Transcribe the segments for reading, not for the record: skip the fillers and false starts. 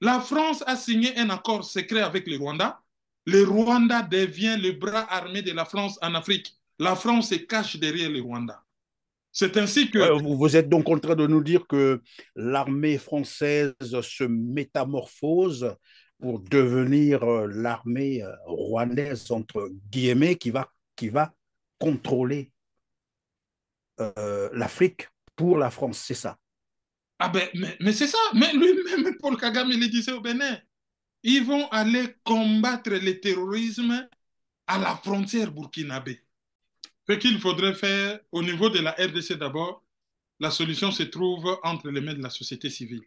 La France a signé un accord secret avec le Rwanda. Le Rwanda devient le bras armé de la France en Afrique. La France se cache derrière le Rwanda. C'est ainsi que Vous êtes donc en train de nous dire que l'armée française se métamorphose pour devenir l'armée rwandaise, entre guillemets, qui va contrôler l'Afrique pour la France, c'est ça. ah ben, mais c'est ça. Mais lui-même, Paul Kagame le disait au Bénin. Ils vont aller combattre le terrorisme à la frontière burkinabé. Ce qu'il faudrait faire au niveau de la RDC d'abord, la solution se trouve entre les mains de la société civile.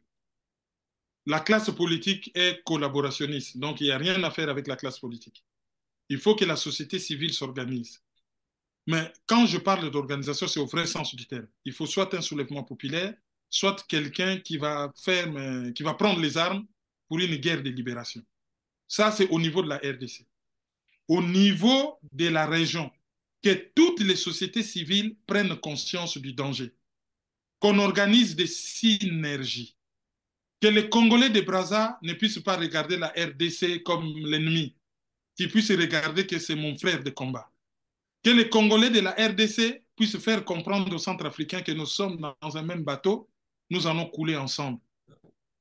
La classe politique est collaborationniste, donc il n'y a rien à faire avec la classe politique. Il faut que la société civile s'organise. Mais quand je parle d'organisation, c'est au vrai sens du terme. Il faut soit un soulèvement populaire, soit quelqu'un qui va prendre les armes pour une guerre de libération. Ça, c'est au niveau de la RDC. Au niveau de la région, que toutes les sociétés civiles prennent conscience du danger, qu'on organise des synergies, que les Congolais de Brazza ne puissent pas regarder la RDC comme l'ennemi, qu'ils puissent regarder que c'est mon frère de combat, que les Congolais de la RDC puissent faire comprendre aux Centrafricains que nous sommes dans un même bateau, nous allons couler ensemble.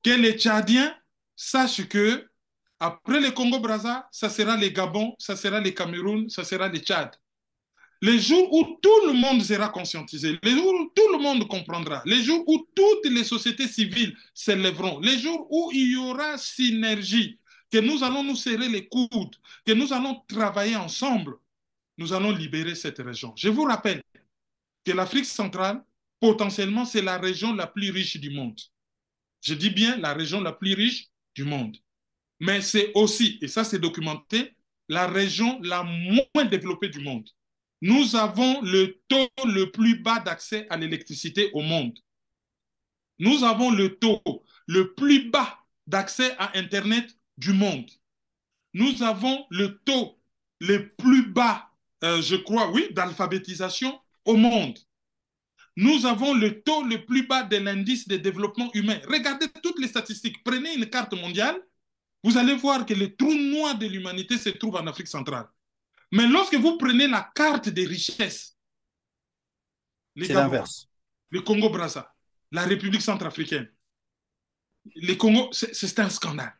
Que les Tchadiens sachent que après le Congo-Brazza, ça sera les Gabon, ça sera les Cameroun, ça sera les Tchad. Les jours où tout le monde sera conscientisé, les jours où tout le monde comprendra, les jours où toutes les sociétés civiles s'élèveront, les jours où il y aura synergie, que nous allons nous serrer les coudes, que nous allons travailler ensemble, nous allons libérer cette région. Je vous rappelle que l'Afrique centrale, potentiellement, c'est la région la plus riche du monde. Je dis bien la région la plus riche du monde. Mais c'est aussi, et ça c'est documenté, la région la moins développée du monde. Nous avons le taux le plus bas d'accès à l'électricité au monde. Nous avons le taux le plus bas d'accès à Internet du monde. Nous avons le taux le plus bas, je crois, oui, d'alphabétisation au monde. Nous avons le taux le plus bas de l'indice de développement humain. Regardez toutes les statistiques. Prenez une carte mondiale, vous allez voir que le trou noir de l'humanité se trouve en Afrique centrale. Mais lorsque vous prenez la carte des richesses, les C'est Gabon, l'inverse. le Congo-Brazza, la République centrafricaine, les Congo, c'est un scandale.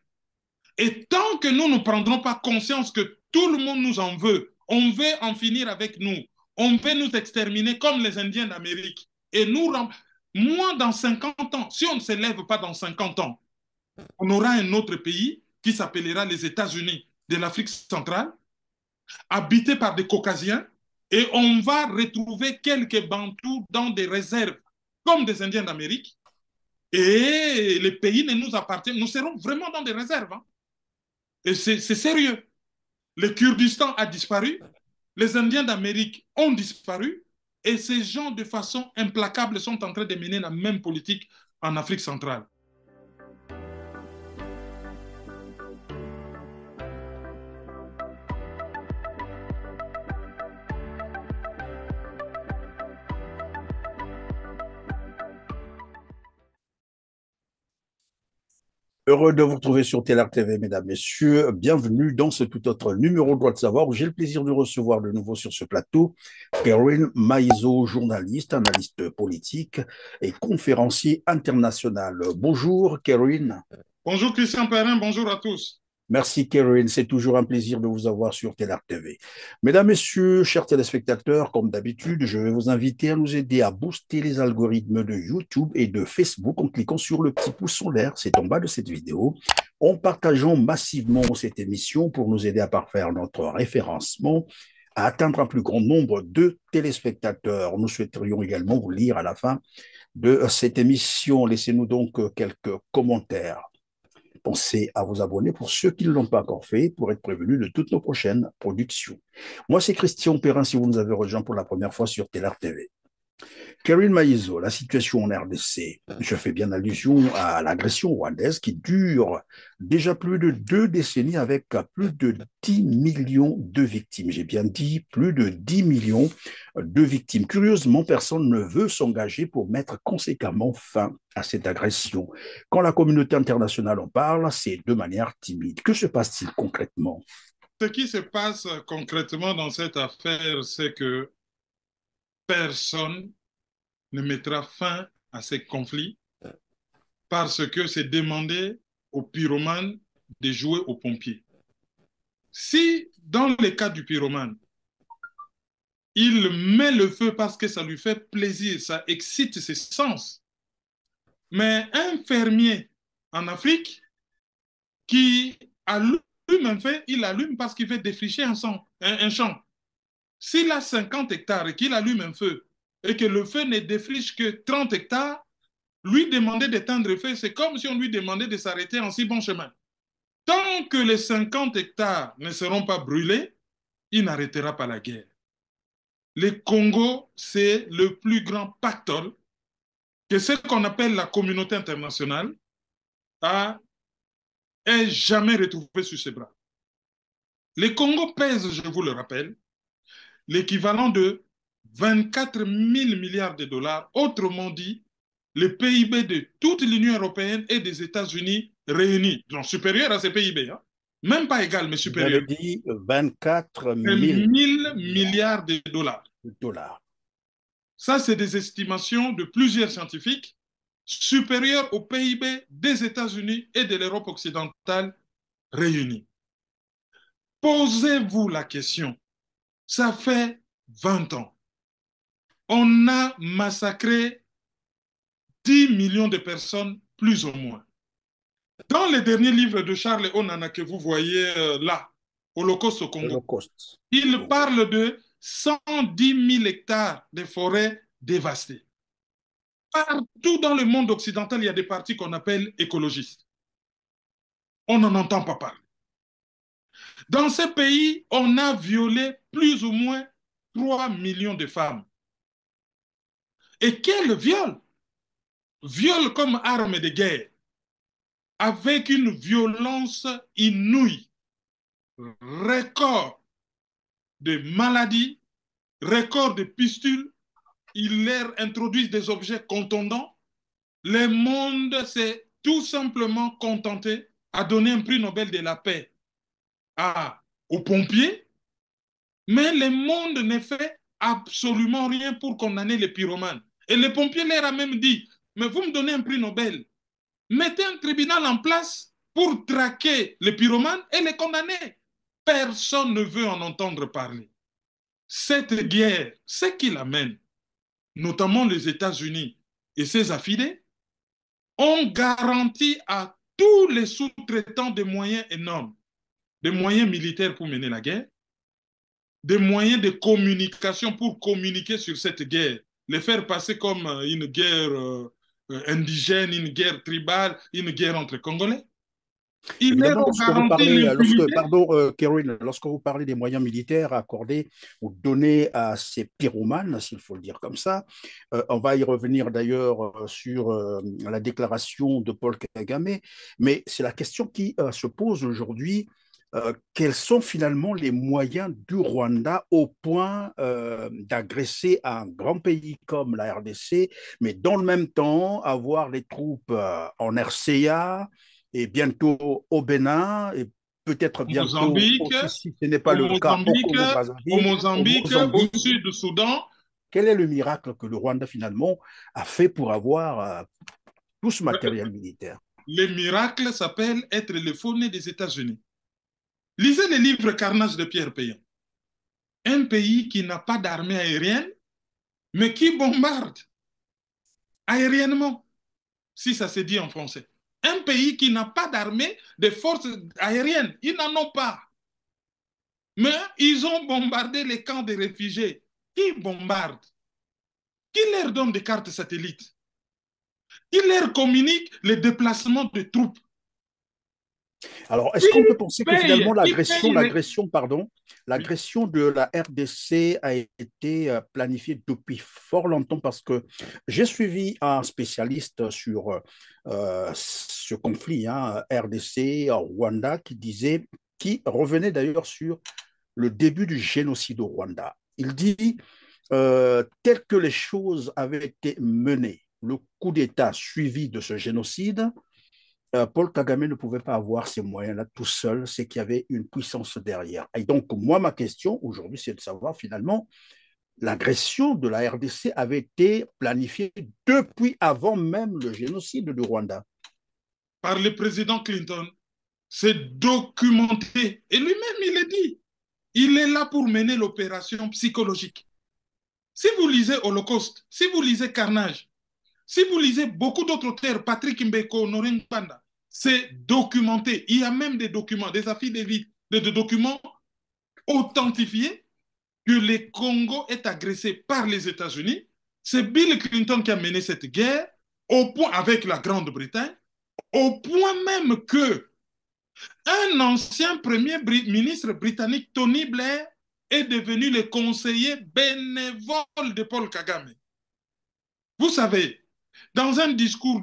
Et tant que nous ne prendrons pas conscience que tout le monde nous en veut, on veut en finir avec nous, on veut nous exterminer comme les Indiens d'Amérique. Et nous, moi, dans 50 ans, si on ne se lève pas dans 50 ans, on aura un autre pays qui s'appellera les États-Unis de l'Afrique centrale, habité par des Caucasiens, et on va retrouver quelques Bantous dans des réserves, comme des Indiens d'Amérique, et les pays ne nous appartiennent. Nous serons vraiment dans des réserves. Hein. Et c'est sérieux. Le Kurdistan a disparu, les Indiens d'Amérique ont disparu, et ces gens, de façon implacable, sont en train de mener la même politique en Afrique centrale. Heureux de vous retrouver sur TLR TV, mesdames, messieurs. Bienvenue dans ce tout autre numéro de Droit de savoir où j'ai le plaisir de recevoir de nouveau sur ce plateau Caroline Maïzo, journaliste, analyste politique et conférencier international. Bonjour, Caroline. Bonjour Christian Perrin, bonjour à tous. Merci, Caroline. C'est toujours un plaisir de vous avoir sur TLR TV. Mesdames, Messieurs, chers téléspectateurs, comme d'habitude, je vais vous inviter à nous aider à booster les algorithmes de YouTube et de Facebook en cliquant sur le petit pouce en l'air, c'est en bas de cette vidéo, en partageant massivement cette émission pour nous aider à parfaire notre référencement, à atteindre un plus grand nombre de téléspectateurs. Nous souhaiterions également vous lire à la fin de cette émission. Laissez-nous donc quelques commentaires. Pensez à vous abonner pour ceux qui ne l'ont pas encore fait pour être prévenus de toutes nos prochaines productions. Moi, c'est Christian Perrin si vous nous avez rejoint pour la première fois sur TLR TV. Karine Maïzo, la situation en RDC, je fais bien allusion à l'agression rwandaise qui dure déjà plus de 2 décennies avec plus de 10 millions de victimes. J'ai bien dit plus de 10 millions de victimes. Curieusement, personne ne veut s'engager pour mettre conséquemment fin à cette agression. Quand la communauté internationale en parle, c'est de manière timide. Que se passe-t-il concrètement? Ce qui se passe concrètement dans cette affaire, c'est que personne ne mettra fin à ces conflits parce que c'est demandé aux pyromanes de jouer aux pompiers. Si, dans le cas du pyromane, il met le feu parce que ça lui fait plaisir, ça excite ses sens, mais un fermier en Afrique qui allume un feu, il allume parce qu'il veut défricher un champ. S'il a 50 hectares et qu'il allume un feu et que le feu ne défriche que 30 hectares, lui demander d'éteindre le feu, c'est comme si on lui demandait de s'arrêter en si bon chemin. Tant que les 50 hectares ne seront pas brûlés, il n'arrêtera pas la guerre. Le Congo, c'est le plus grand pactole que ce qu'on appelle la communauté internationale a jamais retrouvé sur ses bras. Le Congo pèse, je vous le rappelle, l'équivalent de 24 000 milliards de dollars, autrement dit, le PIB de toute l'Union européenne et des États-Unis réunis, donc supérieur à ces PIB, hein. Même pas égal, mais Vous supérieur. avez dit 24 C'est 000 1000 milliards milliards de dollars. de dollars. Ça, c'est des estimations de plusieurs scientifiques supérieures au PIB des États-Unis et de l'Europe occidentale réunis. Posez-vous la question. Ça fait 20 ans. On a massacré 10 millions de personnes, plus ou moins. Dans les derniers livres de Charles Onana que vous voyez là, Holocauste au Congo, Holocauste. il parle de 110 000 hectares de forêts dévastées. Partout dans le monde occidental, il y a des partis qu'on appelle écologistes. On n'en entend pas parler. Dans ces pays, on a violé plus ou moins 3 millions de femmes. Et quel viol? Viol comme arme de guerre, avec une violence inouïe, record de maladies, record de pustules, ils leur introduisent des objets contondants. Le monde s'est tout simplement contenté à donner un prix Nobel de la paix aux pompiers, mais le monde ne fait absolument rien pour condamner les pyromanes. Et les pompiers leur a même dit, mais vous me donnez un prix Nobel, mettez un tribunal en place pour traquer les pyromanes et les condamner. Personne ne veut en entendre parler. Cette guerre, ce qui l'amène, notamment les États-Unis et ses affidés, ont garanti à tous les sous-traitants des moyens énormes, des moyens militaires pour mener la guerre, des moyens de communication pour communiquer sur cette guerre, les faire passer comme une guerre indigène, une guerre tribale, une guerre entre Congolais. Ils leur Évidemment, ont lorsque vous garanti parlez, l'impunité. pardon, Kerwin, lorsque vous parlez des moyens militaires accordés ou donnés à ces pyromanes, s'il faut le dire comme ça, on va y revenir d'ailleurs sur la déclaration de Paul Kagame, mais c'est la question qui se pose aujourd'hui. Quels sont finalement les moyens du Rwanda au point d'agresser un grand pays comme la RDC, mais dans le même temps avoir les troupes en RCA, et bientôt au Bénin, et peut-être Au bientôt Mozambique, aussi, si ce n'est pas au le cas, au Mozambique, au Congo-Brazzaville, au Mozambique, au Mozambique. sud du Soudan. Quel est le miracle que le Rwanda finalement a fait pour avoir tout ce matériel militaire? Le miracle s'appelle être le faux-né des États-Unis. Lisez les livres Carnage de Pierre Péan. Un pays qui n'a pas d'armée aérienne, mais qui bombarde aériennement, si ça se dit en français. Un pays qui n'a pas d'armée, de forces aériennes, ils n'en ont pas. Mais ils ont bombardé les camps de réfugiés. Qui bombarde? Qui leur donne des cartes satellites? Qui leur communique les déplacements de troupes? Alors, est-ce qu'on peut Qui penser que paye, finalement qui paye les... Oui. l'agression de la RDC a été planifiée depuis fort longtemps parce que j'ai suivi un spécialiste sur ce conflit, hein, RDC, Rwanda, qui revenait d'ailleurs sur le début du génocide au Rwanda. Il dit, tel que les choses avaient été menées, le coup d'État suivi de ce génocide, Paul Kagame ne pouvait pas avoir ces moyens-là tout seul, c'est qu'il y avait une puissance derrière. Et donc, moi, ma question aujourd'hui, c'est de savoir finalement, l'agression de la RDC avait été planifiée depuis avant même le génocide du Rwanda. Par le président Clinton. C'est documenté. Et lui-même, il est dit. Il est là pour mener l'opération psychologique. Si vous lisez Holocauste, si vous lisez Carnage, si vous lisez beaucoup d'autres auteurs, Patrick Mbeko, Norin Panda, c'est documenté. Il y a même des documents, des affidavits, des documents authentifiés que le Congo est agressé par les États-Unis. C'est Bill Clinton qui a mené cette guerre au point avec la Grande-Bretagne, au point même que un ancien premier ministre britannique, Tony Blair, est devenu le conseiller bénévole de Paul Kagame. Vous savez, dans un discours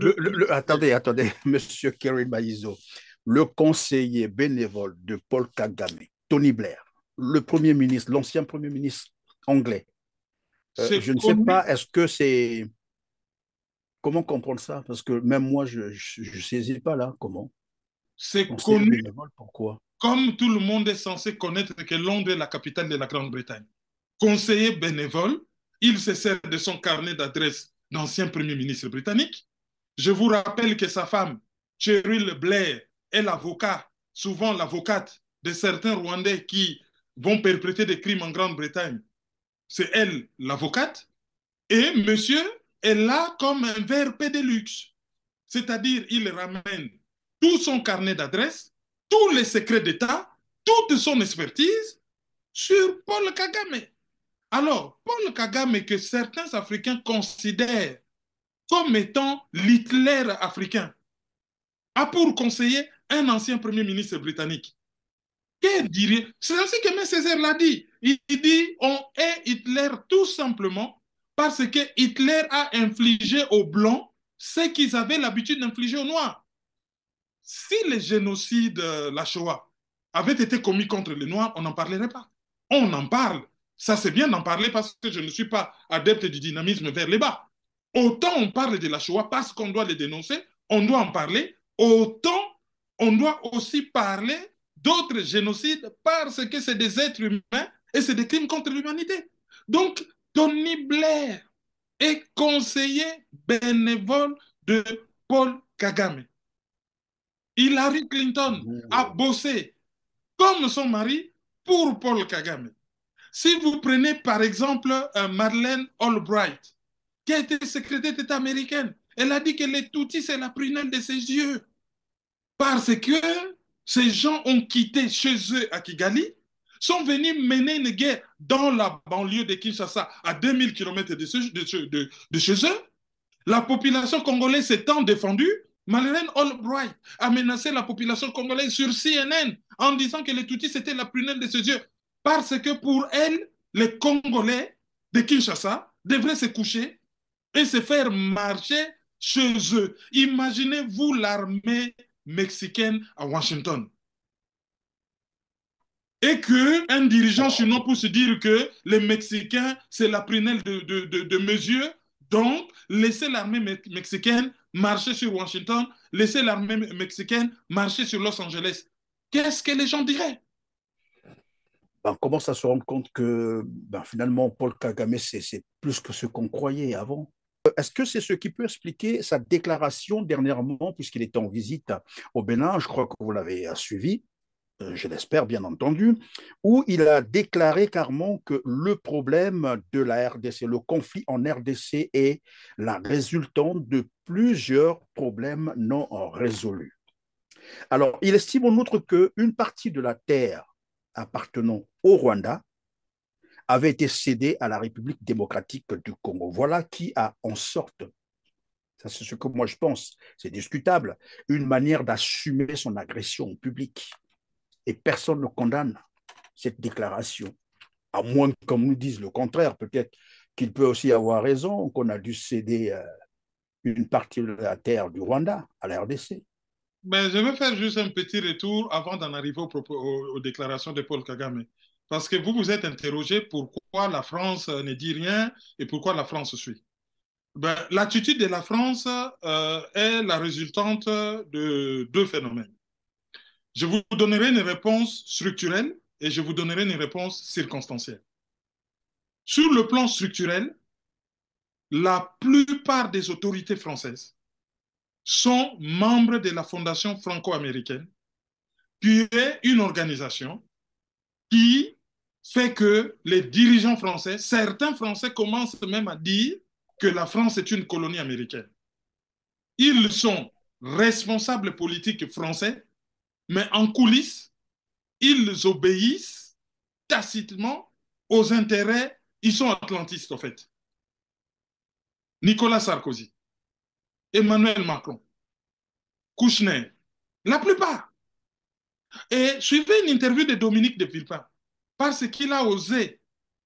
Attendez, monsieur Kerry Maïzo, le conseiller bénévole de Paul Kagame, Tony Blair, le premier ministre, l'ancien premier ministre anglais, je c'est ne sais connu, pas, est-ce que c'est... Comment comprendre ça? Parce que même moi, je ne saisis pas là. Comment? c'est Conseiller connu bénévole, pourquoi? comme tout le monde est censé connaître que Londres est la capitale de la Grande-Bretagne. Conseiller bénévole, il se sert de son carnet d'adresse d'ancien premier ministre britannique. Je vous rappelle que sa femme, Cheryl Blair, est l'avocat, souvent l'avocate de certains Rwandais qui vont perpétrer des crimes en Grande-Bretagne. C'est elle l'avocate. Et monsieur est là comme un VRP de luxe. C'est-à-dire, il ramène tout son carnet d'adresses, tous les secrets d'État, toute son expertise sur Paul Kagame. Alors, Paul Kagame, que certains Africains considèrent comme étant l'Hitler africain, a pour conseiller un ancien Premier ministre britannique. Que dirait... C'est ainsi que M. Césaire l'a dit. Il dit on est Hitler tout simplement parce que Hitler a infligé aux Blancs ce qu'ils avaient l'habitude d'infliger aux Noirs. Si les génocides, la Shoah, avaient été commis contre les Noirs, on n'en parlerait pas. On en parle. Ça, c'est bien d'en parler parce que je ne suis pas adepte du dynamisme vers les bas. Autant on parle de la Shoah parce qu'on doit les dénoncer, on doit en parler, autant on doit aussi parler d'autres génocides parce que c'est des êtres humains et c'est des crimes contre l'humanité. Donc, Tony Blair est conseiller bénévole de Paul Kagame. Hillary Clinton a bossé comme son mari pour Paul Kagame. Si vous prenez par exemple Madeleine Albright, qui a été secrétaire d'État américaine, elle a dit que les Tutsis, c'est la prunelle de ses yeux. Parce que ces gens ont quitté chez eux à Kigali, sont venus mener une guerre dans la banlieue de Kinshasa, à 2000 km de chez eux. La population congolaise s'étant défendue, Madeleine Albright a menacé la population congolaise sur CNN en disant que les Tutsis c'était la prunelle de ses yeux. Parce que pour elle, les Congolais de Kinshasa devraient se coucher et se faire marcher chez eux. Imaginez-vous l'armée mexicaine à Washington. Et qu'un dirigeant chinois puisse dire que les Mexicains, c'est la prunelle de mesure. Donc, laissez l'armée mexicaine marcher sur Washington, laissez l'armée mexicaine marcher sur Los Angeles. Qu'est-ce que les gens diraient? Ben, on commence à se rendre compte que ben, finalement, Paul Kagame, c'est plus que ce qu'on croyait avant. Est-ce que c'est ce qui peut expliquer sa déclaration dernièrement, puisqu'il était en visite au Bénin, je crois que vous l'avez suivi, je l'espère bien entendu, où il a déclaré carrément que le problème de la RDC, le conflit en RDC est la résultante de plusieurs problèmes non résolus. Alors, il estime en outre qu'une partie de la terre appartenant au Rwanda avait été cédée à la République démocratique du Congo. Voilà qui a en sorte Ça, c'est ce que moi je pense. C'est discutable. Une manière d'assumer son agression au public. Et personne ne condamne cette déclaration. À moins qu'on nous dise le contraire. Peut-être qu'il peut aussi avoir raison, qu'on a dû céder une partie de la terre du Rwanda à la RDC. Ben, je vais faire juste un petit retour avant d'en arriver aux déclarations de Paul Kagame. Parce que vous vous êtes interrogé pourquoi la France ne dit rien et pourquoi la France suit. Ben, l'attitude de la France est la résultante de deux phénomènes. Je vous donnerai une réponse structurelle et je vous donnerai une réponse circonstancielle. Sur le plan structurel, la plupart des autorités françaises sont membres de la Fondation franco-américaine, qui est une organisation qui fait que les dirigeants français, certains Français commencent même à dire que la France est une colonie américaine. Ils sont responsables politiques français, mais en coulisses, ils obéissent tacitement aux intérêts, ils sont atlantistes en fait. Nicolas Sarkozy, Emmanuel Macron, Kouchner, la plupart. Et suivez une interview de Dominique de Villepin, parce qu'il a osé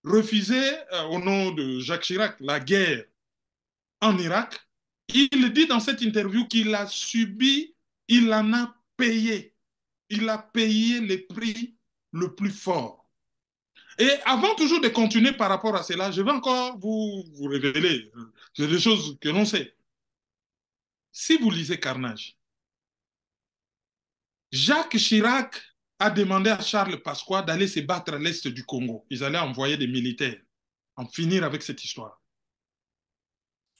refuser, au nom de Jacques Chirac, la guerre en Irak. Il dit dans cette interview qu'il a subi, il en a payé. Il a payé le prix le plus fort. Et avant toujours de continuer par rapport à cela, je vais encore vous révéler des choses que l'on sait. Si vous lisez Carnage, Jacques Chirac a demandé à Charles Pasqua d'aller se battre à l'est du Congo. Ils allaient envoyer des militaires, en finir avec cette histoire.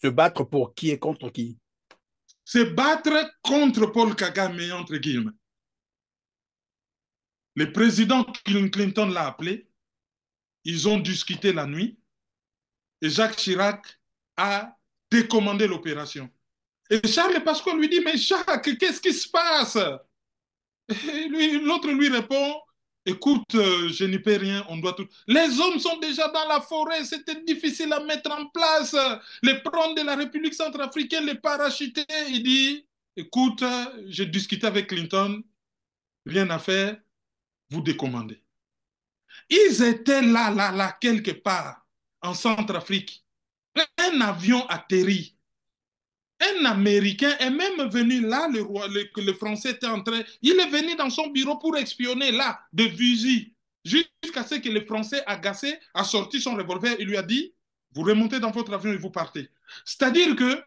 Se battre pour qui et contre qui? Se battre contre Paul Kagame, entre guillemets. Le président Clinton l'a appelé, ils ont discuté la nuit, et Jacques Chirac a décommandé l'opération. Et Charles Pasqua lui dit, mais Jacques, qu'est-ce qui se passe? L'autre lui répond, écoute, je n'y peux rien, on doit tout. Les hommes sont déjà dans la forêt, c'était difficile à mettre en place. Les prendre de la République centrafricaine, les parachuter. Il dit, écoute, j'ai discuté avec Clinton, rien à faire, vous décommandez. Ils étaient là, quelque part, en Centrafrique. Un avion atterrit. Un Américain est même venu là, le Français était en train, il est venu dans son bureau pour espionner là, de visu, jusqu'à ce que le Français, agacé, a sorti son revolver et lui a dit, vous remontez dans votre avion et vous partez. C'est-à-dire que,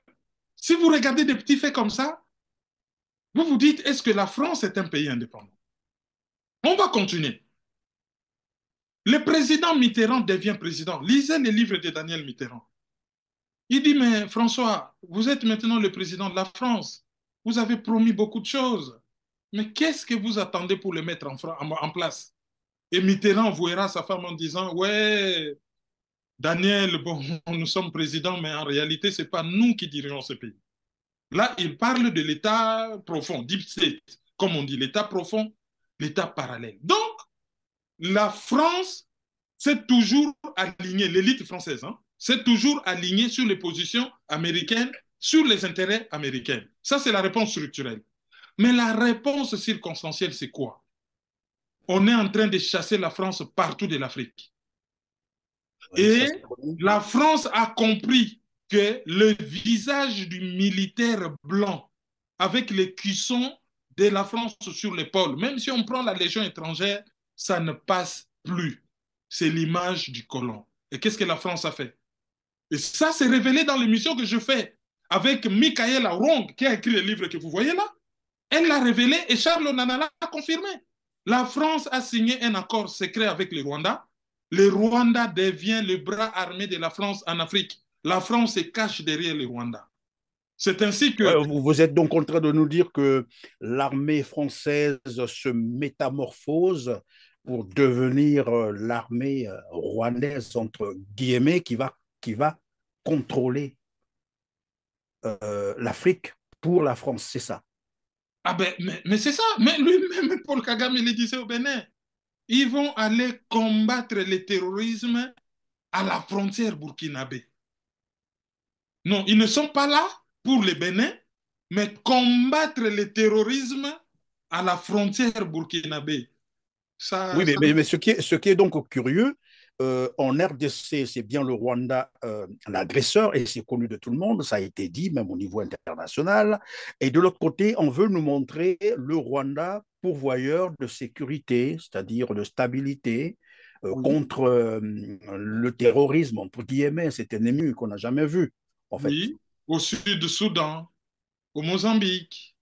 si vous regardez des petits faits comme ça, vous vous dites, est-ce que la France est un pays indépendant? On va continuer. Le président Mitterrand devient président. Lisez les livres de Daniel Mitterrand. Il dit, mais François, vous êtes maintenant le président de la France. Vous avez promis beaucoup de choses. Mais qu'est-ce que vous attendez pour le mettre en place? Et Mitterrand vouera sa femme en disant, ouais, Daniel, bon, nous sommes présidents, mais en réalité, ce n'est pas nous qui dirigeons ce pays. Là, il parle de l'État profond, deep state, comme on dit, l'État profond, l'État parallèle. Donc, la France s'est toujours alignée, l'élite française, hein, s'est toujours alignée sur les positions américaines, sur les intérêts américains. Ça, c'est la réponse structurelle. Mais la réponse circonstancielle, c'est quoi? On est en train de chasser la France partout de l'Afrique. Oui, Et ça, la France a compris que le visage du militaire blanc, avec les cuissons de la France sur l'épaule, même si on prend la Légion étrangère, ça ne passe plus. C'est l'image du colon. Et qu'est-ce que la France a fait? Et ça, c'est révélé dans l'émission que je fais avec Michaela Wrong, qui a écrit le livre que vous voyez là. Elle l'a révélé et Charles Nanala l'a confirmé. La France a signé un accord secret avec le Rwanda. Le Rwanda devient le bras armé de la France en Afrique. La France se cache derrière le Rwanda. C'est ainsi que... Vous êtes donc en train de nous dire que l'armée française se métamorphose pour devenir l'armée rwandaise, entre guillemets, qui va contrôler l'Afrique pour la France, c'est ça? Ah ben, mais c'est ça. Mais lui-même, Paul Kagame, il le disait au Bénin. Ils vont aller combattre le terrorisme à la frontière burkinabé. Non, ils ne sont pas là pour le Bénin, mais combattre le terrorisme à la frontière burkinabé. Oui, mais ce qui est donc curieux, en RDC, c'est bien le Rwanda l'agresseur, et c'est connu de tout le monde, ça a été dit même au niveau international. Et de l'autre côté, on veut nous montrer le Rwanda pourvoyeur de sécurité, c'est-à-dire de stabilité, Oui, contre le terrorisme, entre guillemets, cet ennemi qu'on n'a jamais vu, en fait. oui, au sud du Soudan, au Mozambique,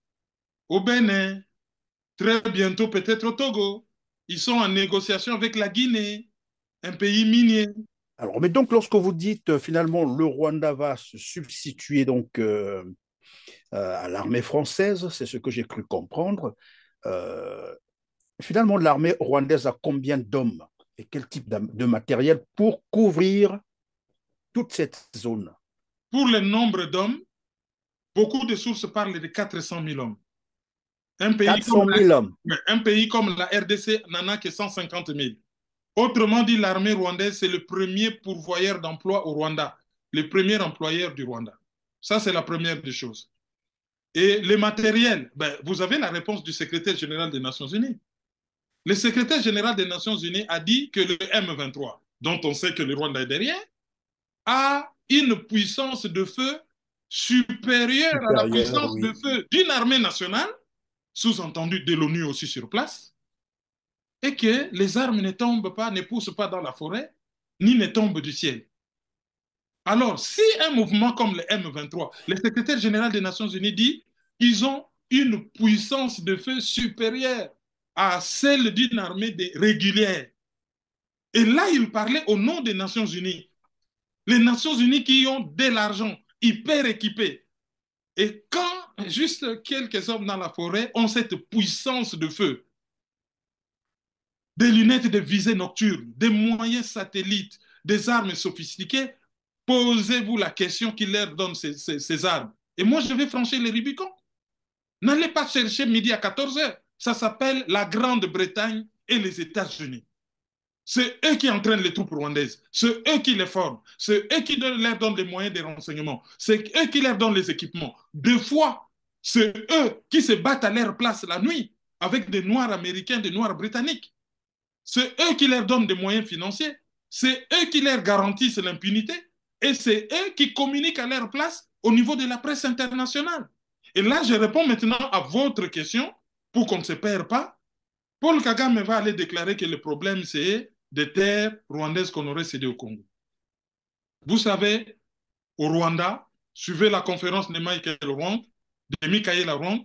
au Bénin, très bientôt peut-être au Togo. Ils sont en négociation avec la Guinée, un pays minier. Alors, mais donc, lorsque vous dites finalement le Rwanda va se substituer donc à l'armée française, c'est ce que j'ai cru comprendre. Euh, Finalement, l'armée rwandaise a combien d'hommes et quel type de matériel pour couvrir toute cette zone? Pour le nombre d'hommes, beaucoup de sources parlent de 400 000 hommes. Un pays comme 400 000 hommes. un pays comme la RDC n'en a que 150 000. Autrement dit, l'armée rwandaise, c'est le premier pourvoyeur d'emploi au Rwanda, le premier employeur du Rwanda. Ça, c'est la première des choses. Et les matériels, ben, vous avez la réponse du secrétaire général des Nations Unies. Le secrétaire général des Nations Unies a dit que le M23, dont on sait que le Rwanda est derrière, a une puissance de feu supérieure à la Supérieur, puissance de oui. feu d'une armée nationale, sous-entendu de l'ONU aussi sur place, et que les armes ne tombent pas, ne poussent pas dans la forêt, ni ne tombent du ciel. Alors, si un mouvement comme le M23, le secrétaire général des Nations Unies dit qu'ils ont une puissance de feu supérieure à celle d'une armée régulière, et là, il parlait au nom des Nations Unies. Les Nations Unies qui ont de l'argent, hyper équipés. Et quand juste quelques hommes dans la forêt ont cette puissance de feu, des lunettes de visée nocturne, des moyens satellites, des armes sophistiquées, posez-vous la question qui leur donne ces armes. Et moi, je vais franchir les Rubicons. N'allez pas chercher midi à 14 heures. Ça s'appelle la Grande-Bretagne et les États-Unis. C'est eux qui entraînent les troupes rwandaises. C'est eux qui les forment. C'est eux qui leur donnent les moyens de renseignement. C'est eux qui leur donnent les équipements. Deux fois, c'est eux qui se battent à leur place la nuit avec des Noirs américains, des Noirs britanniques. C'est eux qui leur donnent des moyens financiers. C'est eux qui leur garantissent l'impunité. Et c'est eux qui communiquent à leur place au niveau de la presse internationale. Et là, je réponds maintenant à votre question pour qu'on ne se perde pas. Paul Kagame va aller déclarer que le problème, c'est des terres rwandaises qu'on aurait cédées au Congo. Vous savez, au Rwanda, suivez la conférence de Michael Rwang, de Michael Rwang,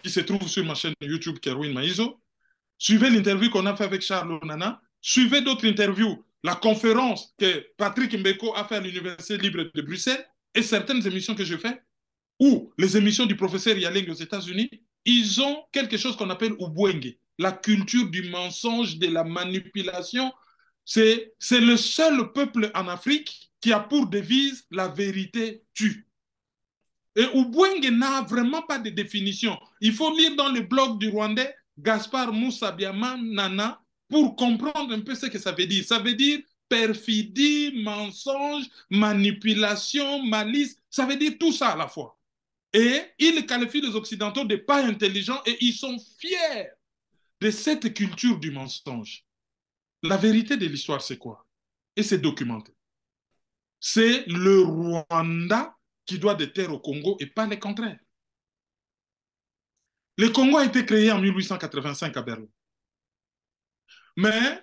qui se trouve sur ma chaîne YouTube Kerwin Maïzo. Suivez l'interview qu'on a fait avec Charles Onana. Suivez d'autres interviews. La conférence que Patrick Mbeko a fait à l'Université libre de Bruxelles et certaines émissions que je fais, ou les émissions du professeur Yaleng aux États-Unis, ils ont quelque chose qu'on appelle Ubwenge, la culture du mensonge, de la manipulation. C'est le seul peuple en Afrique qui a pour devise la vérité tue. Et Ubwenge n'a vraiment pas de définition. Il faut lire dans le blog du Rwandais Gaspard Moussa Biaman Nana pour comprendre un peu ce que ça veut dire. Ça veut dire perfidie, mensonge, manipulation, malice. Ça veut dire tout ça à la fois. Et il qualifie les Occidentaux de pas intelligents et ils sont fiers de cette culture du mensonge. La vérité de l'histoire, c'est quoi? Et c'est documenté. C'est le Rwanda qui doit des terres au Congo et pas le contraire. Le Congo a été créé en 1885 à Berlin. Mais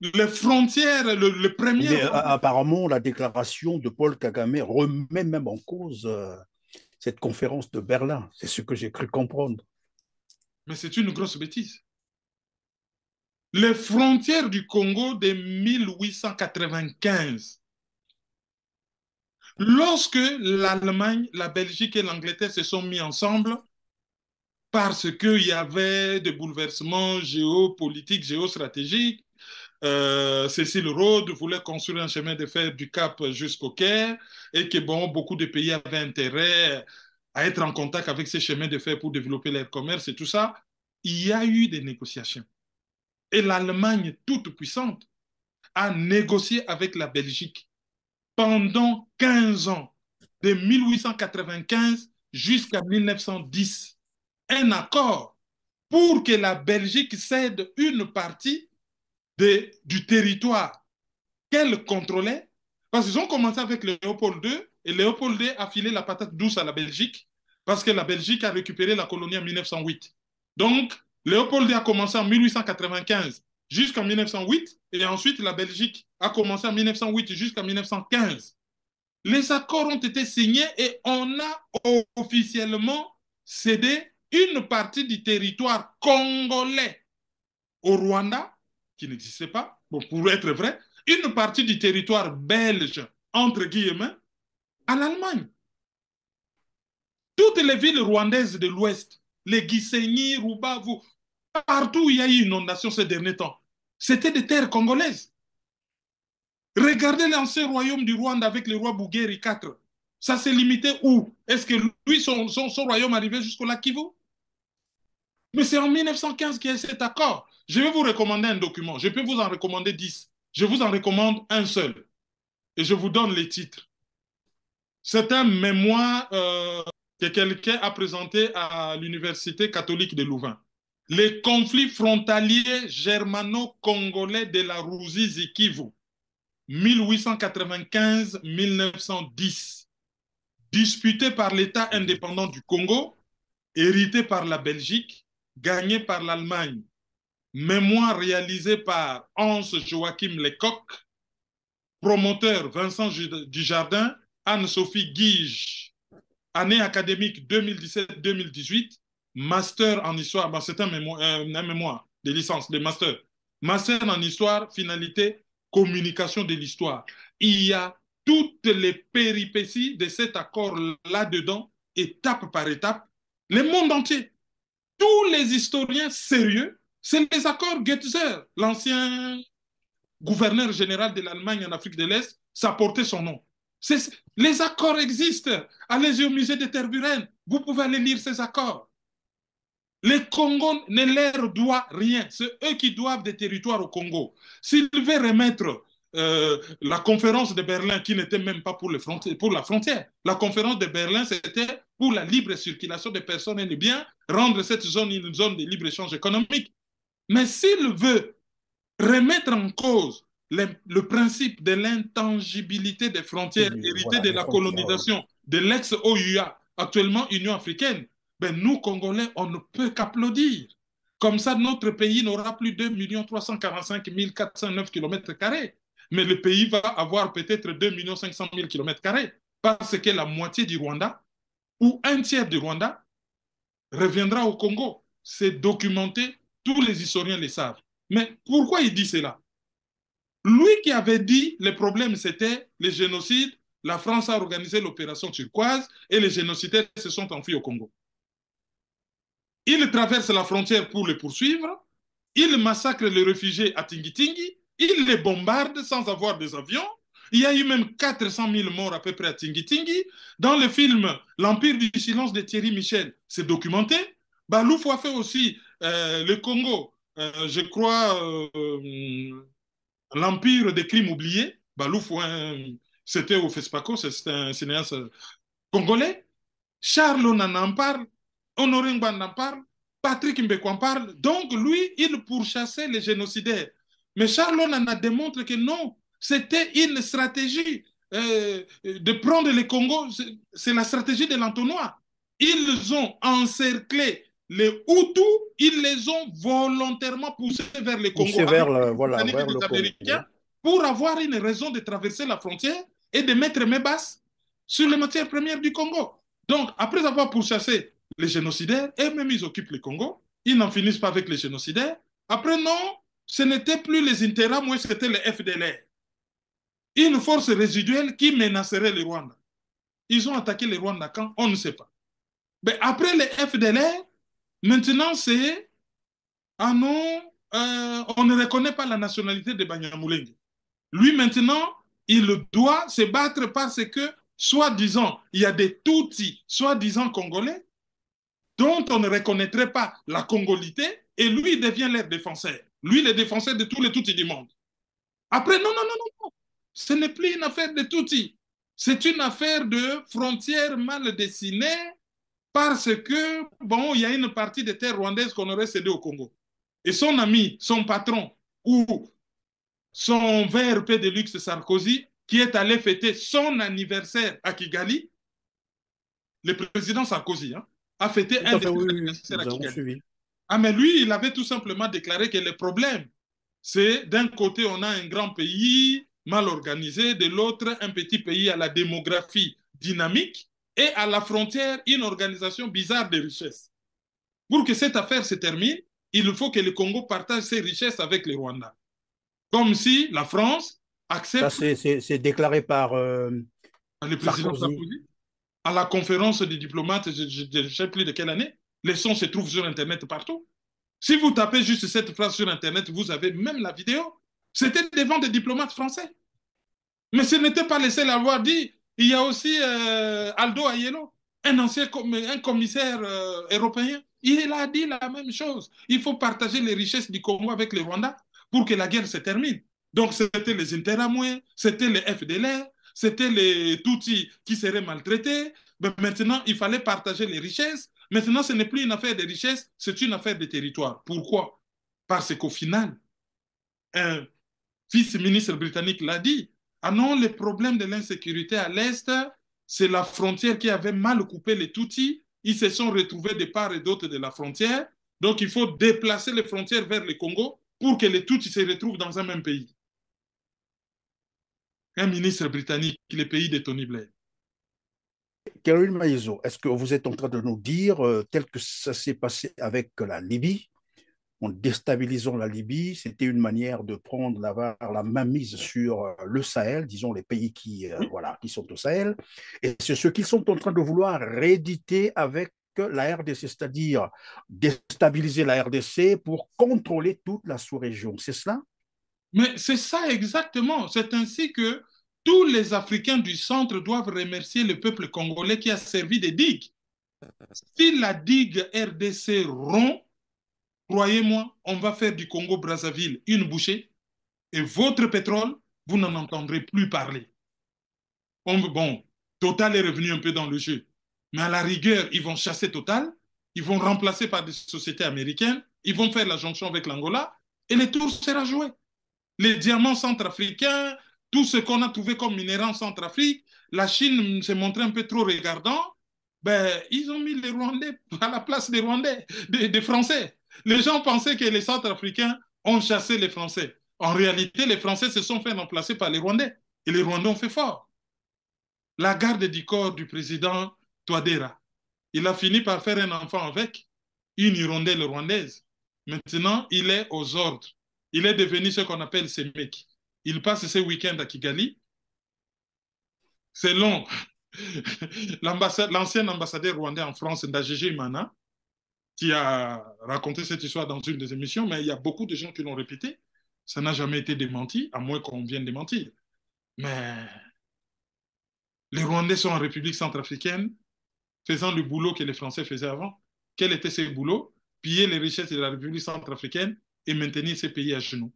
les frontières, le premier... Mais apparemment, la déclaration de Paul Kagame remet même en cause cette conférence de Berlin. C'est ce que j'ai cru comprendre. Mais c'est une grosse bêtise. Les frontières du Congo de 1895, lorsque l'Allemagne, la Belgique et l'Angleterre se sont mis ensemble, parce qu'il y avait des bouleversements géopolitiques, géostratégiques, Cécile Rhodes voulait construire un chemin de fer du Cap jusqu'au Caire et que bon, beaucoup de pays avaient intérêt à être en contact avec ces chemins de fer pour développer leur commerce et tout ça. Il y a eu des négociations. Et l'Allemagne, toute puissante, a négocié avec la Belgique pendant 15 ans. de 1895 jusqu'à 1910. Un accord pour que la Belgique cède une partie du territoire qu'elle contrôlait, parce qu'ils ont commencé avec Léopold II, et Léopold II a filé la patate douce à la Belgique, parce que la Belgique a récupéré la colonie en 1908. Donc, Léopold II a commencé en 1895 jusqu'en 1908, et ensuite la Belgique a commencé en 1908 jusqu'en 1915. Les accords ont été signés et on a officiellement cédé une partie du territoire congolais au Rwanda, qui n'existait pas, bon, pour être vrai, une partie du territoire belge, entre guillemets, à l'Allemagne. Toutes les villes rwandaises de l'Ouest, les Gisenyi, Rubavu, partout où il y a eu inondation ces derniers temps, c'était des terres congolaises. Regardez l'ancien royaume du Rwanda avec le roi Bougueri IV. Ça s'est limité où? Est-ce que lui, son royaume arrivait jusqu'au lac Kivu? Mais c'est en 1915 qu'il y a cet accord. Je vais vous recommander un document. Je peux vous en recommander 10. Je vous en recommande un seul. Et je vous donne les titres. C'est un mémoire que quelqu'un a présenté à l'Université catholique de Louvain. Les conflits frontaliers germano-congolais de la Ruzizi-Kivu, 1895-1910, disputés par l'État indépendant du Congo, hérité par la Belgique, gagné par l'Allemagne. Mémoire réalisée par Hans Joachim Lecoq, promoteur Vincent Dujardin, Anne-Sophie Guige, année académique 2017-2018, master en histoire, ben c'est un mémoire de licence, de master. Master en histoire, finalité, communication de l'histoire. Il y a toutes les péripéties de cet accord là-dedans, étape par étape. Le monde entier, tous les historiens sérieux, c'est les accords Goetzer, l'ancien gouverneur général de l'Allemagne en Afrique de l'Est, ça portait son nom. Les accords existent. Allez-y au musée de Tervuren, vous pouvez aller lire ces accords. Les Congos ne leur doivent rien. C'est eux qui doivent des territoires au Congo. S'ils devaient remettre la conférence de Berlin, qui n'était même pas pour la frontière, la conférence de Berlin, c'était pour la libre circulation des personnes et des biens, rendre cette zone une zone de libre-échange économique. Mais s'il veut remettre en cause le principe de l'intangibilité des frontières héritées de la colonisation de l'ex-OUA, actuellement Union africaine, ben nous, Congolais, on ne peut qu'applaudir. Comme ça, notre pays n'aura plus 2 345 409 km². Mais le pays va avoir peut-être 2 500 000 km², parce que la moitié du Rwanda, ou un tiers du Rwanda, reviendra au Congo. C'est documenté, tous les historiens le savent. Mais pourquoi il dit cela? Lui qui avait dit le problème c'était le génocide, la France a organisé l'opération turquoise et les génocidaires se sont enfuis au Congo. Il traverse la frontière pour les poursuivre, il massacre les réfugiés à Tingitingi, il les bombarde sans avoir des avions. Il y a eu même 400 000 morts à peu près à Tingitingi. Dans le film L'Empire du silence de Thierry Michel, c'est documenté. Balouf a fait aussi le Congo, je crois, L'Empire des crimes oubliés. Balouf, c'était au FESPACO, c'est un cinéaste congolais. Charles Onan en parle, Honoré Ngban en parle, Patrick Mbeko en parle. Donc, lui, il pourchassait les génocidaires. Mais Charles Onan démontre que non, c'était une stratégie de prendre le Congo, c'est la stratégie de l'entonnoir. Ils ont encerclé les Hutus, ils les ont volontairement poussés vers le Congo, poussés vers, avec voilà, les vers le Américains, Congo, pour avoir une raison de traverser la frontière et de mettre mes basses sur les matières premières du Congo. Donc, après avoir pourchassé les génocidaires, eux-mêmes, ils occupent le Congo, ils n'en finissent pas avec les génocidaires. Après, non, ce n'était plus les Intera, moi, c'était les FDLR. Une force résiduelle qui menacerait le Rwanda. Ils ont attaqué le Rwanda quand? On ne sait pas. Mais après les FDLR, maintenant, c'est ah non, on ne reconnaît pas la nationalité de Banyamulenge. Lui, maintenant, il doit se battre parce que, soi-disant, il y a des Tutsis, soi-disant congolais, dont on ne reconnaîtrait pas la congolité, et lui, il devient leur défenseur. Lui, le défenseur de tous les Tutsis du monde. Après, non, non, non, non, non. Ce n'est plus une affaire de Tutsis. C'est une affaire de frontières mal dessinées parce que, bon, il y a une partie des terres rwandaises qu'on aurait cédées au Congo. Et son ami, son patron, ou son VRP de luxe Sarkozy, qui est allé fêter son anniversaire à Kigali, le président Sarkozy, hein, a fêté Tout un à de fait, ses oui, oui, oui. anniversaires à Nous avons Kigali. suivi. Ah, mais lui, il avait tout simplement déclaré que le problème, c'est d'un côté, on a un grand pays mal organisé, de l'autre, un petit pays à la démographie dynamique et à la frontière, une organisation bizarre de richesses. Pour que cette affaire se termine, il faut que le Congo partage ses richesses avec le Rwanda. Comme si la France Ça, accepte c'est déclaré par le président Sarkozy. Sarkozy à la conférence des diplomates, je ne sais plus de quelle année. Les sons se trouvent sur Internet partout. Si vous tapez juste cette phrase sur Internet, vous avez même la vidéo. C'était devant des diplomates français. Mais ce n'était pas le seul à avoir dit. Il y a aussi Aldo Ayello, un ancien un commissaire européen. Il a dit la même chose. Il faut partager les richesses du Congo avec le Rwanda pour que la guerre se termine. Donc, c'était les Interamoués, c'était les FDLR, c'était les Tutsis qui seraient maltraités. Mais maintenant, il fallait partager les richesses. Maintenant, ce n'est plus une affaire de richesses, c'est une affaire de territoire. Pourquoi? Parce qu'au final, un vice-ministre britannique l'a dit. Ah non, le problème de l'insécurité à l'Est, c'est la frontière qui avait mal coupé les Tutsis. Ils se sont retrouvés de part et d'autre de la frontière. Donc, il faut déplacer les frontières vers le Congo pour que les Tutsis se retrouvent dans un même pays. Un ministre britannique, le pays de Tony Blair. Caroline Maïzo, est-ce que vous êtes en train de nous dire, tel que ça s'est passé avec la Libye, en déstabilisant la Libye, c'était une manière de prendre la mainmise sur le Sahel, disons les pays qui, voilà, qui sont au Sahel, et c'est ce qu'ils sont en train de vouloir rééditer avec la RDC, c'est-à-dire déstabiliser la RDC pour contrôler toute la sous-région. C'est cela? Mais c'est ça exactement. C'est ainsi que tous les Africains du centre doivent remercier le peuple congolais qui a servi de digue. Si la digue RDC rompt, croyez-moi, on va faire du Congo-Brazzaville une bouchée et votre pétrole, vous n'en entendrez plus parler. Bon, Total est revenu un peu dans le jeu, mais à la rigueur, ils vont chasser Total, ils vont remplacer par des sociétés américaines, ils vont faire la jonction avec l'Angola et le tour sera joué. Les diamants centrafricains, tout ce qu'on a trouvé comme minéraux en Centrafrique, la Chine s'est montrée un peu trop regardant, ben, ils ont mis les Rwandais à la place des Rwandais, des Français. Les gens pensaient que les Centrafricains ont chassé les Français. En réalité, les Français se sont fait remplacer par les Rwandais. Et les Rwandais ont fait fort. La garde du corps du président Touadéra, il a fini par faire un enfant avec une hirondelle rwandaise. Maintenant, il est aux ordres. Il est devenu ce qu'on appelle Semeki. Il passe ses week-ends à Kigali. Selon l'ancien ambassadeur rwandais en France, Ndajiji Imana, qui a raconté cette histoire dans une des émissions, mais il y a beaucoup de gens qui l'ont répété. Ça n'a jamais été démenti, à moins qu'on vienne démentir. Mais les Rwandais sont en République centrafricaine, faisant le boulot que les Français faisaient avant. Quel était ce boulot? Piller les richesses de la République centrafricaine et maintenir ces pays à genoux.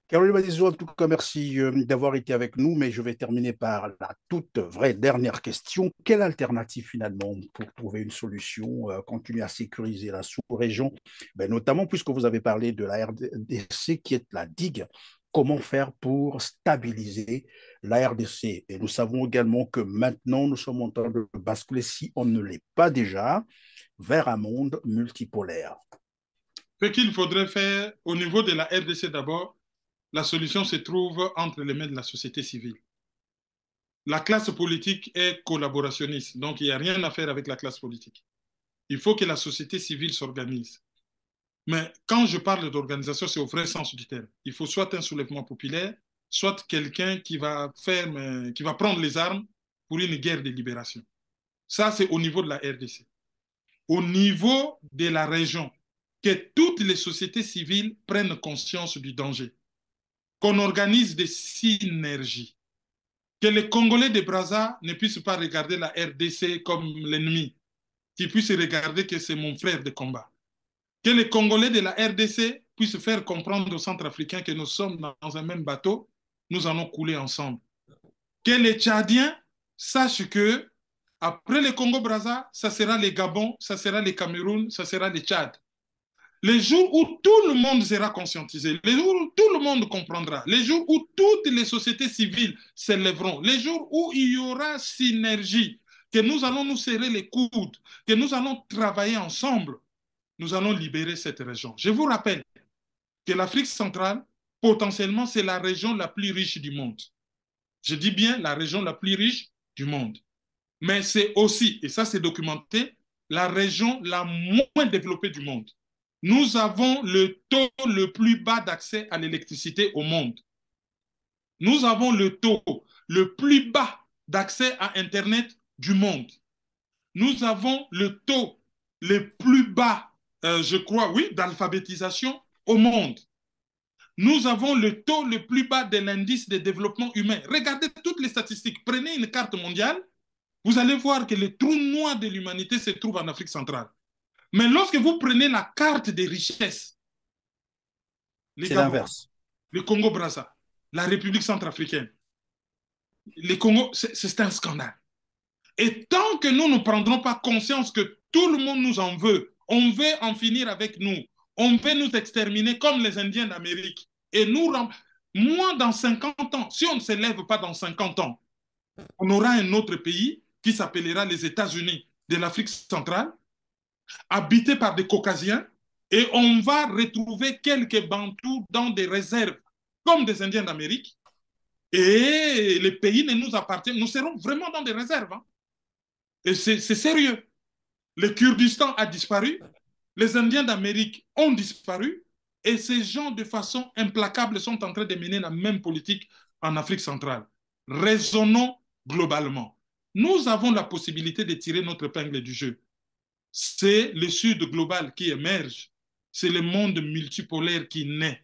Caroline Maïzo, en tout cas, merci d'avoir été avec nous, mais je vais terminer par la toute vraie dernière question. Quelle alternative finalement pour trouver une solution, continuer à sécuriser la sous-région, ben, notamment puisque vous avez parlé de la RDC qui est la digue, comment faire pour stabiliser la RDC? Et nous savons également que maintenant, nous sommes en train de basculer, si on ne l'est pas déjà, vers un monde multipolaire. Ce qu'il faudrait faire au niveau de la RDC d'abord, la solution se trouve entre les mains de la société civile. La classe politique est collaborationniste, donc il n'y a rien à faire avec la classe politique. Il faut que la société civile s'organise. Mais quand je parle d'organisation, c'est au vrai sens du terme. Il faut soit un soulèvement populaire, soit quelqu'un qui va prendre les armes pour une guerre de libération. Ça, c'est au niveau de la RDC. Au niveau de la région, que toutes les sociétés civiles prennent conscience du danger, qu'on organise des synergies, que les Congolais de Brazza ne puissent pas regarder la RDC comme l'ennemi, qu'ils puissent regarder que c'est mon frère de combat. Que les Congolais de la RDC puissent faire comprendre aux Centrafricains que nous sommes dans un même bateau, nous allons couler ensemble. Que les Tchadiens sachent que après le Congo-Brazza, ça sera les Gabon, ça sera les Cameroun, ça sera les Tchad. Les jours où tout le monde sera conscientisé, les jours où tout le monde comprendra, les jours où toutes les sociétés civiles s'élèveront, les jours où il y aura synergie, que nous allons nous serrer les coudes, que nous allons travailler ensemble, nous allons libérer cette région. Je vous rappelle que l'Afrique centrale, potentiellement, c'est la région la plus riche du monde. Je dis bien la région la plus riche du monde. Mais c'est aussi, et ça c'est documenté, la région la moins développée du monde. Nous avons le taux le plus bas d'accès à l'électricité au monde. Nous avons le taux le plus bas d'accès à Internet du monde. Nous avons le taux le plus bas, je crois, oui, d'alphabétisation au monde. Nous avons le taux le plus bas de l'indice de développement humain. Regardez toutes les statistiques. Prenez une carte mondiale, vous allez voir que le trou noir de l'humanité se trouve en Afrique centrale. Mais lorsque vous prenez la carte des richesses, les C'est Gabon, l'inverse. le Congo-Brazza, la République centrafricaine, les Congo, c'est un scandale. Et tant que nous ne prendrons pas conscience que tout le monde nous en veut, on veut en finir avec nous, on veut nous exterminer comme les Indiens d'Amérique. Et nous, moi, dans 50 ans, si on ne s'élève pas dans 50 ans, on aura un autre pays qui s'appellera les États-Unis de l'Afrique centrale, habité par des Caucasiens, et on va retrouver quelques Bantous dans des réserves comme des Indiens d'Amérique, et les pays ne nous appartiennent. Nous serons vraiment dans des réserves. Hein. Et c'est sérieux. Le Kurdistan a disparu, les Indiens d'Amérique ont disparu, et ces gens, de façon implacable, sont en train de mener la même politique en Afrique centrale. Raisonnons globalement. Nous avons la possibilité de tirer notre épingle du jeu. C'est le Sud global qui émerge. C'est le monde multipolaire qui naît.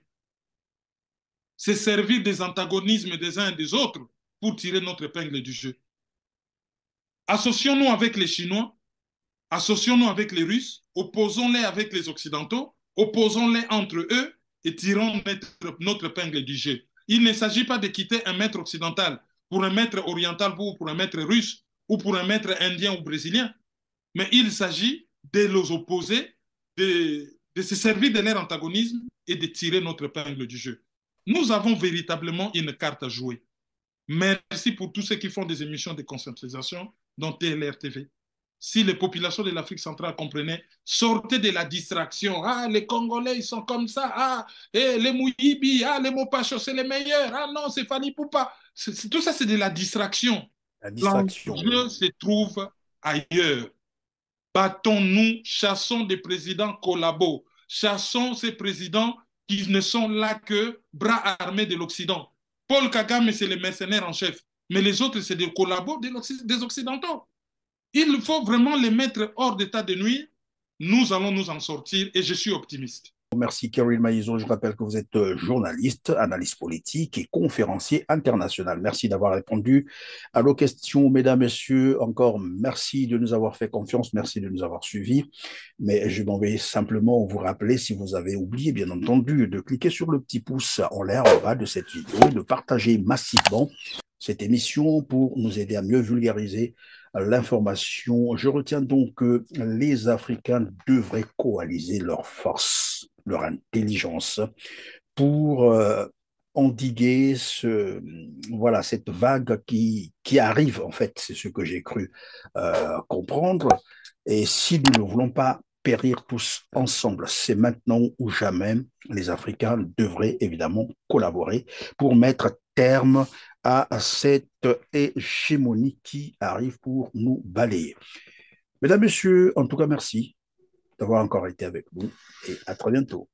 C'est servir des antagonismes des uns et des autres pour tirer notre épingle du jeu. Associons-nous avec les Chinois, associons-nous avec les Russes, opposons-les avec les Occidentaux, opposons-les entre eux et tirons notre épingle du jeu. Il ne s'agit pas de quitter un maître occidental pour un maître oriental ou pour un maître russe ou pour un maître indien ou brésilien, mais il s'agit de les opposer, de se servir de leur antagonisme et de tirer notre épingle du jeu. Nous avons véritablement une carte à jouer. Merci pour tous ceux qui font des émissions de conscientisation, dont TLR TV. Si les populations de l'Afrique centrale comprenaient, sortez de la distraction. Ah, les Congolais, ils sont comme ça. Ah, et les Mouyibi, ah, les Mopacho, c'est les meilleurs. Ah non, c'est Fali Poupa. Tout ça, c'est de la distraction. La distraction. L'enjeu se trouve ailleurs. Battons-nous, chassons des présidents collabos, chassons ces présidents qui ne sont là que bras armés de l'Occident. Paul Kagame, c'est le mercenaire en chef, mais les autres, c'est des collabos des Occidentaux. Il faut vraiment les mettre hors d'état de nuire. Nous allons nous en sortir et je suis optimiste. Merci, Kyril Maïzo. Je rappelle que vous êtes journaliste, analyste politique et conférencier international. Merci d'avoir répondu à nos questions, mesdames, messieurs. Encore merci de nous avoir fait confiance, merci de nous avoir suivis. Mais je m'en vais simplement vous rappeler, si vous avez oublié, bien entendu, de cliquer sur le petit pouce en l'air en bas de cette vidéo et de partager massivement cette émission pour nous aider à mieux vulgariser l'information. Je retiens donc que les Africains devraient coaliser leurs forces, leur intelligence pour endiguer voilà, cette vague qui arrive, en fait, c'est ce que j'ai cru comprendre. Et si nous ne voulons pas périr tous ensemble, c'est maintenant ou jamais, les Africains devraient évidemment collaborer pour mettre terme à cette hégémonie qui arrive pour nous balayer. Mesdames, Messieurs, en tout cas, merci d'avoir encore été avec nous et à très bientôt.